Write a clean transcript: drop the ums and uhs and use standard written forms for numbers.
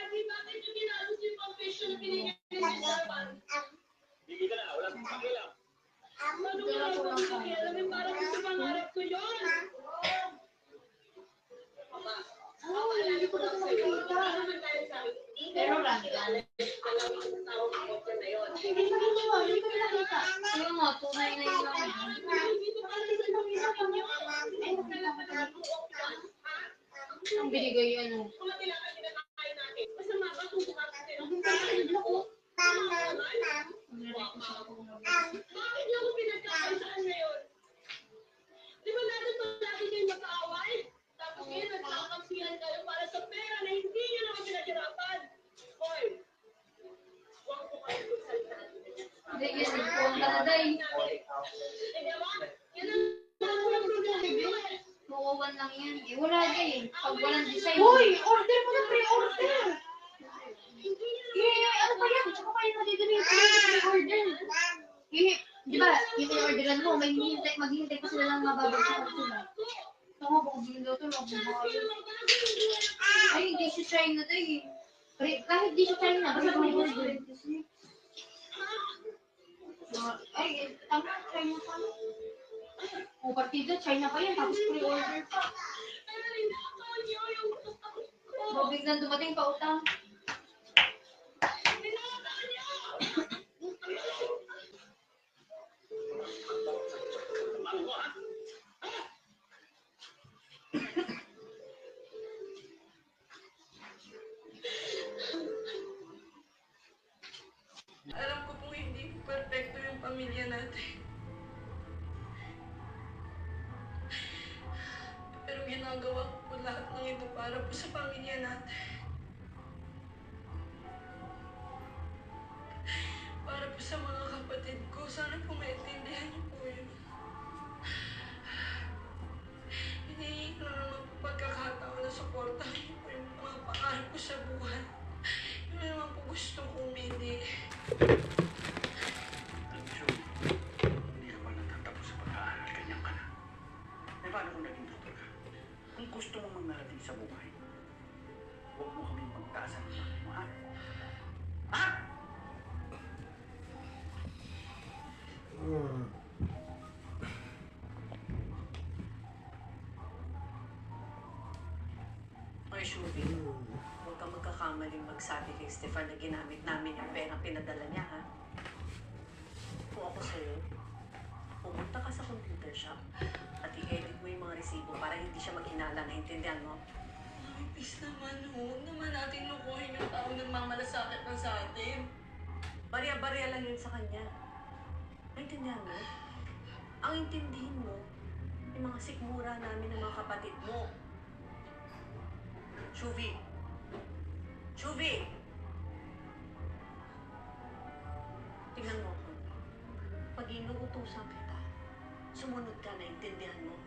bakit yung ginagos yung confession na pinigyan ni Sarpan? Hindi ka na, wala kang pakialam. Ano wala akong pakialam? Parang gusto pangarap ko yun. Mama, paalala ko lang sa'yo. Wala naman tayo sa akin. Pero Randall, alam mo ang tawag ng kotse na yun. Hindi ko nakita. Yung nga, tunay na yun lang. Hindi ko pala sa pamilya ko niyo. Ang binigay ano. Kumatilakan din ang kain natin. Masama ba kung bumakas din ang kain ako? Bakit niyo ako pinagkakaisaan ngayon? Di ba natin palagi kayo mag-aaway? Tapos ngayon nagkakampihan kayo para sa pera na hindi niyo naman pinaghirapan. Hoy! Huwag po kayo magsalita. Hindi, yan. Ikuha ka na day. Hindi ba? Yan ang walang problema niyo eh. Mukuwan lang yan. Eh, wala day. Pag walang design. Hoy! Order mo na pre-order! Ano pa yan? Tsaka pa yung madidiri yung pre-order. Di ba, yung in-orderan mo, may maghihintay pa sila lang mababagsakan sila. Ako, baka bilang daw ito, magbabayad. Ay, hindi siya China to eh. Kahit di siya China, basta may order. Ay, tama, China pa. O, partida, China pa yan, tapos pre-order pa. Biglang dumating pa utang. Alam ko pong hindi perfecto yung pamilya natin. Pero ginagawa ko po lahat ng ito para po sa pamilya natin. Para po sa mga kapatid ko. Sana po maintindihan niyo po yun. Hinihingi ko naman po pagkakataon na suportahan niyo po yung mga pangarap ko sa buhay. Yun naman po gusto kong umindi. Hindi ka pa natatapos sa pag-aaral, ganyan ka na. Eh, paano kung naging doktor ka? Kung gusto mo manarating sa buhay, huwag mo kaming magtaasan ng mga mo, ha? Ha? Ay, Shubi, huwag kang magkakamaling magsabi kay Stefan na ginamit namin yung perang pinadala niya, ha? Kung ako sa'yo, pumunta ka sa computer shop at i-edit mo yung mga resibo para hindi siya maghinala, naintindihan mo? Mami, please naman, huwag naman natin lukuhin yung tao nagmamalasakit na sa atin. Barya-barya lang yun sa kanya. Naintindihan mo? Ang intindihin mo, yung mga sikmura namin ng mga kapatid mo. Shuvi! Shuvi! Tingnan mo ako. Pag inuutusan kita, sumunod ka, naintindihan mo?